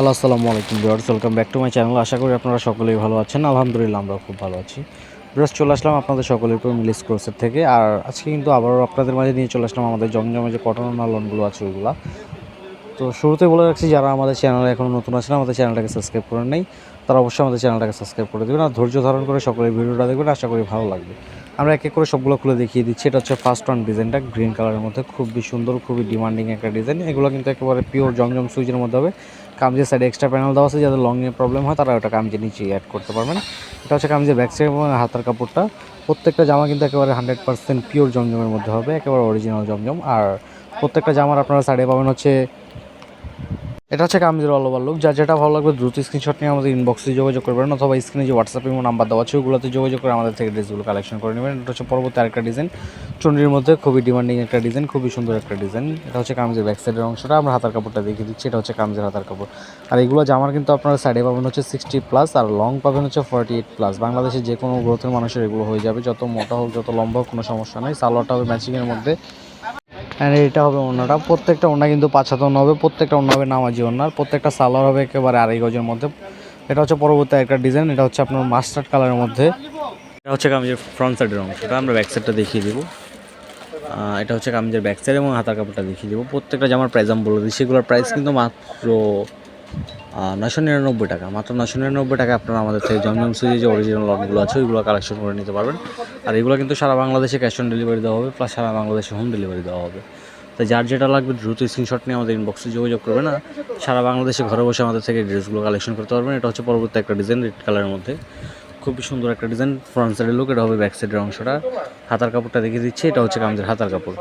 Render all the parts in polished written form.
Hello, আসসালামু আলাইকুম viewers, welcome back to my channel. আশা করি আপনারা সকলেই ভালো আছেন। আলহামদুলিল্লাহ আমরা খুব ভালো আছি। ভিউয়ার্স, চলে আসলাম আপনাদের সকলের উপর মিলিস ক্রোসের থেকে। আর আজকে কিন্তু আবারও আপনাদের মাঝে নিয়ে চলে আসলাম আমাদের জমজমে যে কটন লনগুলো আছে ওইগুলা। তো শুরুতে বলে রাখছি, যারা আমাদের চ্যানেলে এখনও নতুন আছেন আমাদের চ্যানেলটাকে সাবস্ক্রাইব করে নেই, তারা অবশ্যই আমাদের চ্যানেলটাকে সাবস্ক্রাইব করে দেবেন আর ধৈর্য ধারণ করে সকলের ভিডিওটা দেখবেন। আশা করি ভালো লাগবে। আমরা এক এক করে সবগুলো খুলে দেখিয়ে দিচ্ছি। এটা হচ্ছে ফার্স্ট ওয়ান ডিজাইনটা গ্রিন কালারের মধ্যে, খুবই সুন্দর, খুবই ডিমান্ডিং একটা ডিজাইন। এগুলো কিন্তু একেবারে পিওর জমজম সুইচের মধ্যে হবে। কামিজের সাইডে এক্সট্রা প্যানেল দেওয়া আছে, যাদের লংয়ে প্রবলেম হয় তারা ওটা কামিজের নিচে অ্যাড করতে পারবেন। এটা হচ্ছে কামিজের ব্যাক সাইড এবং হাতার কাপড়টা। প্রত্যেকটা জামা কিন্তু একেবারে 100% পিওর জমজমের মধ্যে হবে, একেবারে অরিজিনাল জমজম। আর প্রত্যেকটা জামার আপনারা সাইডে পাবেন হচ্ছে, এটা হচ্ছে কামিজের অল ওভার লুক। যার যেটা ভালো লাগবে দ্রুত স্ক্রিনশট নিয়ে আমাদের ইনবক্সে যোগাযোগ করবেন, অথবা স্ক্রিনে যে হোয়াটসঅ্যাপ এবং নাম্বার দেওয়া আছে ওগুলোতে যোগাযোগ করে আমাদের থেকে ড্রেসগুলো কালেকশন করে নেবেন। এটা হচ্ছে পরবর্তী আরেকটা ডিজাইন, চুনরির মধ্যে খুবই ডিমান্ডিং একটা ডিজাইন, খুবই সুন্দর একটা ডিজাইন। এটা হচ্ছে কামিজের ব্যাক সাইডের অংশটা, আমরা হাতার কাপড়টা দেখিয়ে দিচ্ছি। এটা হচ্ছে কামিজের হাতার কাপড়। আর এগুলো জামার কিন্তু আপনারা সাইডে পাবেন হচ্ছে 60+ আর লং পাবেন হচ্ছে 48+। বাংলাদেশের যে কোনো গ্রোথের মানুষের এগুলো হয়ে যাবে, যত মোটা হোক যত লম্বা হোক কোনো সমস্যা নেই। সালোয়ারটা হবে ম্যাচিংয়ের মধ্যে, অ্যান্ড এটা হবে ওড়নাটা। প্রত্যেকটা ওড়না কিন্তু 5 হাত ওড়না হবে, প্রত্যেকটা ওড়না হবে নামাজি ওড়নার, প্রত্যেকটা সালোয়ার হবে একেবারে 2.5 গজের মধ্যে। এটা হচ্ছে পরবর্তী একটা ডিজাইন, এটা হচ্ছে আপনার মাস্টার্ড কালারের মধ্যে। এটা হচ্ছে কামিজের ফ্রন্ট সাইডের অংশটা, আমরা ব্যাক সাইডটা দেখিয়ে দিব। এটা হচ্ছে কামিজের ব্যাক সাইড এবং হাতার কাপড়টা দেখিয়ে দিব। প্রত্যেকটা জামার প্রাইস আমি বলে দিই, সেগুলোর প্রাইস কিন্তু মাত্র 999 টাকা। মাত্র 999 টাকা আপনারা আমাদের থেকে জমজম সুইচে যে অরিজিনাল লটগুলো আছে ওইগুলো কালেকশন করে নিতে পারবেন। আর এগুলো কিন্তু সারা বাংলাদেশে ক্যাশ অন ডেলিভারি দেওয়া হবে, প্লাস সারা বাংলাদেশে হোম ডেলিভারি দেওয়া হবে। তাই যার যেটা লাগবে দ্রুত স্ক্রিনশট নিয়ে আমাদের ইনবক্সে যোগাযোগ করবেন। না সারা বাংলাদেশে ঘরে বসে আমাদের থেকে ড্রেসগুলো কালেকশন করতে পারবেন। এটা হচ্ছে পরবর্তী একটা ডিজাইন রেড কালারের মধ্যে, খুবই সুন্দর একটা ডিজাইন। ফ্রন্ট সাইডের লুক, এটা হবে ব্যাক সাইডের অংশটা। হাতার কাপড়টা দেখিয়ে দিচ্ছি, এটা হচ্ছে কামিজের হাতার কাপড়।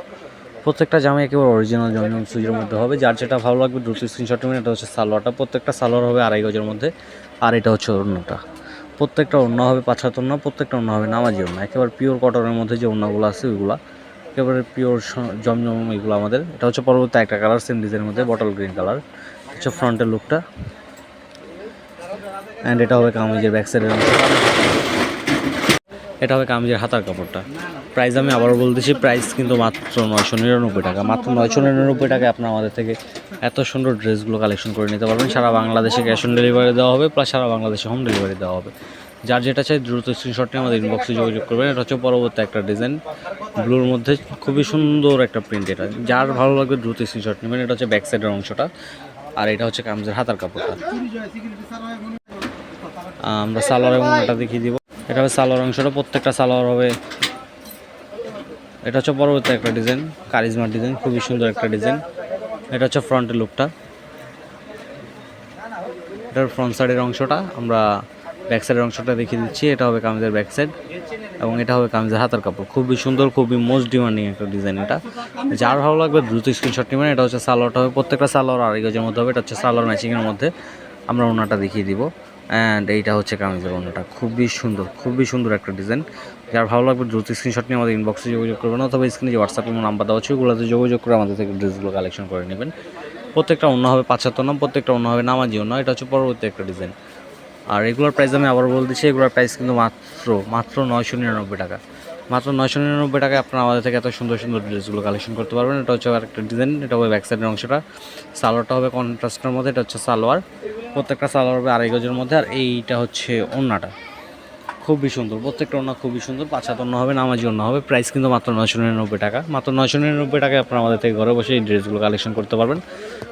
প্রত্যেকটা জামা একেবারে অরিজিনাল জমজম সুইচের মধ্যে হবে। যার যেটা ভালো লাগবে দ্রুত স্ক্রিনশট নেবেন। এটা হচ্ছে সালোয়ারটা, প্রত্যেকটা সালোয়ার হবে 2.5 গজের মধ্যে। আর এটা হচ্ছে ওড়নাটা, প্রত্যেকটা ওড়না হবে 5 হাত ওড়না, প্রত্যেকটা ওড়না হবে নামাজি ওড়না। একেবারে পিওর কটনের মধ্যে যে ওড়নাগুলো আছে ওইগুলো একেবারে পিওর জমজম এগুলো আমাদের। এটা হচ্ছে পরবর্তী একটা কালার সেম ডিজাইনের মধ্যে, বটল গ্রিন কালার হচ্ছে ফ্রন্টের লুকটা। অ্যান্ড এটা হবে কামিজের ব্যাক সাইডের অংশ, এটা হবে কামিজের হাতার কাপড়টা। প্রাইস আমি আবারও বলতেছি, প্রাইস কিন্তু মাত্র 999 টাকা। মাত্র 999 টাকায় আপনার আমাদের থেকে এত সুন্দর ড্রেসগুলো কালেকশন করে নিতে পারবেন। সারা বাংলাদেশে ক্যাশ অন ডেলিভারি দেওয়া হবে, প্লাস সারা বাংলাদেশে হোম ডেলিভারি দেওয়া হবে। যার যেটা চাই দ্রুত স্ক্রিনশট নিয়ে আমাদের ইনবক্সে যোগাযোগ করবেন। এটা হচ্ছে পরবর্তী একটা ডিজাইন ব্লুর মধ্যে, খুবই সুন্দর একটা প্রিন্ট। এটা যার ভালো লাগবে দ্রুত স্ক্রিনশট নেবেন। এটা হচ্ছে ব্যাক সাইডের অংশটা, আর এটা হচ্ছে কামিজের হাতার কাপড়টা। আমরা সালোয়ার এবং এটা দেখিয়ে দিব। এটা হবে সালোয়ার অংশটা, প্রত্যেকটা সালোয়ার হবে। এটা হচ্ছে পরবর্তী একটা ডিজাইন, কারিজমার ডিজাইন, খুবই সুন্দর একটা ডিজাইন। এটা হচ্ছে ফ্রন্টের লুকটা, এটার ফ্রন্ট সাইডের অংশটা। আমরা ব্যাক সাইডের অংশটা দেখিয়ে দিচ্ছি। এটা হবে কামিজের ব্যাক সাইড এবং এটা হবে কামিজের হাতার কাপড়। খুবই সুন্দর, খুবই মোস্ট ডিমান্ডিং একটা ডিজাইন। এটা যার ভালো লাগবে দ্রুত স্ক্রিনশট নেবেন। এটা হচ্ছে সালোয়ারটা হবে, প্রত্যেকটা সালোয়ার 2.5 গজের মধ্যে হবে। এটা হচ্ছে সালোয়ার ম্যাচিংয়ের মধ্যে, আমরা ওনাটা দেখিয়ে দিব। অ্যান্ড এইটা হচ্ছে কামিজের ওনাটা, খুবই সুন্দর, খুবই সুন্দর একটা ডিজাইন। যার ভালো লাগবে দ্রুত স্ক্রিনশট নিয়ে আমাদের ইনবক্সে যোগাযোগ করবেন, অথবা স্ক্রিনে যে হোয়াটসঅ্যাপ এবং নাম্বার দেওয়া আছে ওগুলোতে যোগাযোগ করে আমাদের থেকে ড্রেসগুলো কালেকশন করে নেবেন। প্রত্যেকটা অন্য হবে 5 হাত ওড়না, প্রত্যেকটা অন্য হবে নামাজি ওড়না। এটা হচ্ছে পরবর্তী একটা ডিজাইন। আর এগুলোর প্রাইস আমি আবার বলতেছি, এগুলোর প্রাইস কিন্তু মাত্র 999 টাকা। মাত্র 999 টাকায় আপনারা আমাদের থেকে এত সুন্দর সুন্দর ড্রেসগুলো কালেকশন করতে পারবেন। এটা হচ্ছে আরেকটা ডিজাইন, এটা হবে ব্যাক সাইডের অংশটা। সালোয়ারটা হবে কন্ট্রাস্টের মধ্যে, এটা হচ্ছে সালোয়ার। প্রত্যেকটা সালোয়ার হবে 2.5 গজের মধ্যে। আর এইটা হচ্ছে ওড়নাটা, খুবই সুন্দর। প্রত্যেকটা ওড়না খুবই সুন্দর, 5 হাত ওড়না হবে, নামাজি ওড়না হবে। প্রাইস কিন্তু মাত্র 999 টাকা। মাত্র 999 টাকায় আপনারা আমাদের থেকে ঘরে বসে এই ড্রেসগুলো কালেকশন করতে পারবেন।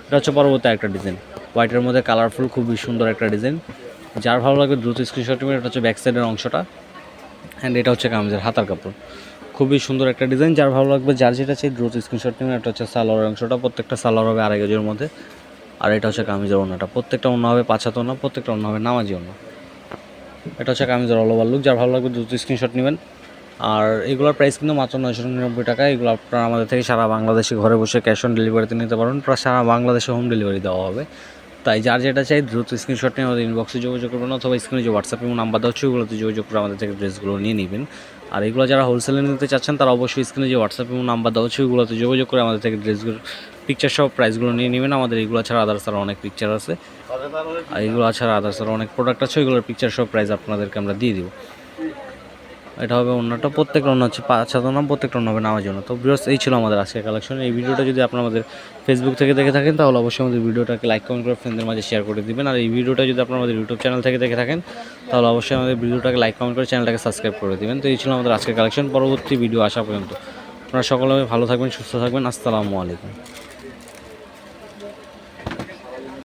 এটা হচ্ছে পরবর্তী একটা ডিজাইন, হোয়াইটের মধ্যে কালারফুল, খুবই সুন্দর একটা ডিজাইন। যার ভালো লাগবে দ্রুত স্ক্রিনশট নেবেন। এটা হচ্ছে ব্যাক সাইডের অংশটা, অ্যান্ড এটা হচ্ছে কামিজের হাতার কাপড়। খুবই সুন্দর একটা ডিজাইন, যার ভালো লাগবে যার যেটা চাই দ্রুত স্ক্রিনশট নেবেন। এটা হচ্ছে সালোয়ার অংশটা, প্রত্যেকটা সালোয়ার হবে 2.5 গজের মধ্যে। আর এটা হচ্ছে কামিজের ওড়নাটা, প্রত্যেকটা ওড়না হবে 5 হাত ওড়না, প্রত্যেকটা ওড়না হবে নামাজি ওড়না। এটা হচ্ছে কামিজের অল ওভার লুক। যার ভালো লাগবে দ্রুত স্ক্রিনশট নেবেন। আর এগুলোর প্রাইস কিন্তু মাত্র 999 টাকা। এগুলো আপনারা আমাদের থেকে সারা বাংলাদেশে ঘরে বসে ক্যাশ অন ডেলিভারিতে নিতে পারবেন, প্লাস সারা বাংলাদেশে হোম ডেলিভারি দেওয়া হবে। তাই যার যেটা চাই দ্রুত স্ক্রিনশট নিয়ে আমাদের ইনবক্সে যোগাযোগ করবেন, অথবা স্ক্রিনে যে হোয়াটসঅ্যাপ এবং নাম্বার দেওয়া হচ্ছে ওগুলোতে যোগাযোগ করে আমাদের থেকে ড্রেসগুলো নিয়ে নেবেন। আর এগুলো যারা হোলসেলে নিতে চাচ্ছেন তারা অবশ্যই স্ক্রিনে যে হোয়াটসঅ্যাপ এবং নাম্বার দেওয়া হচ্ছে ওগুলোতে যোগাযোগ করে আমাদের থেকে ড্রেসগুলো পিকচার সহ প্রাইসগুলো নিয়ে নেবেন। আমাদের এগুলো ছাড়া আদার্স আরও অনেক পিকচার আছে, আর এগুলো ছাড়া আদার্স আরও অনেক প্রোডাক্ট আছে, ওইগুলোর পিকচার সহ প্রাইস আপনাদেরকে আমরা দিয়ে দিব। এটা হবে ওড়নাটা, প্রত্যেকটা ওড়না হচ্ছে 5 হাত ওড়না, প্রত্যেকটা ওড়না হবে নামার জন্য। তো ভিউয়ার্স এই ছিল আমাদের আজকের কালেকশন। এই ভিডিওটা যদি আপনারা আমাদের ফেসবুক থেকে দেখে থাকেন তাহলে অবশ্যই আমাদের ভিডিওটাকে লাইক কমেন্ট করে ফ্রেন্ডদের মাঝে শেয়ার করে দিবেন। আর এই ভিডিওটা যদি আপনারা আমাদের ইউটিউব চ্যানেল থেকে দেখে থাকেন তাহলে অবশ্যই আমাদের ভিডিওটাকে লাইক কমেন্ট করে চ্যানেলটাকে সাবস্ক্রাইব করে দিবেন। তো এই ছিল আমাদের আজকের কালেকশন। পরবর্তী ভিডিও আসা পর্যন্ত আপনারা সকলে ভালো থাকবেন, সুস্থ থাকবেন। আসসালামু আলাইকুম।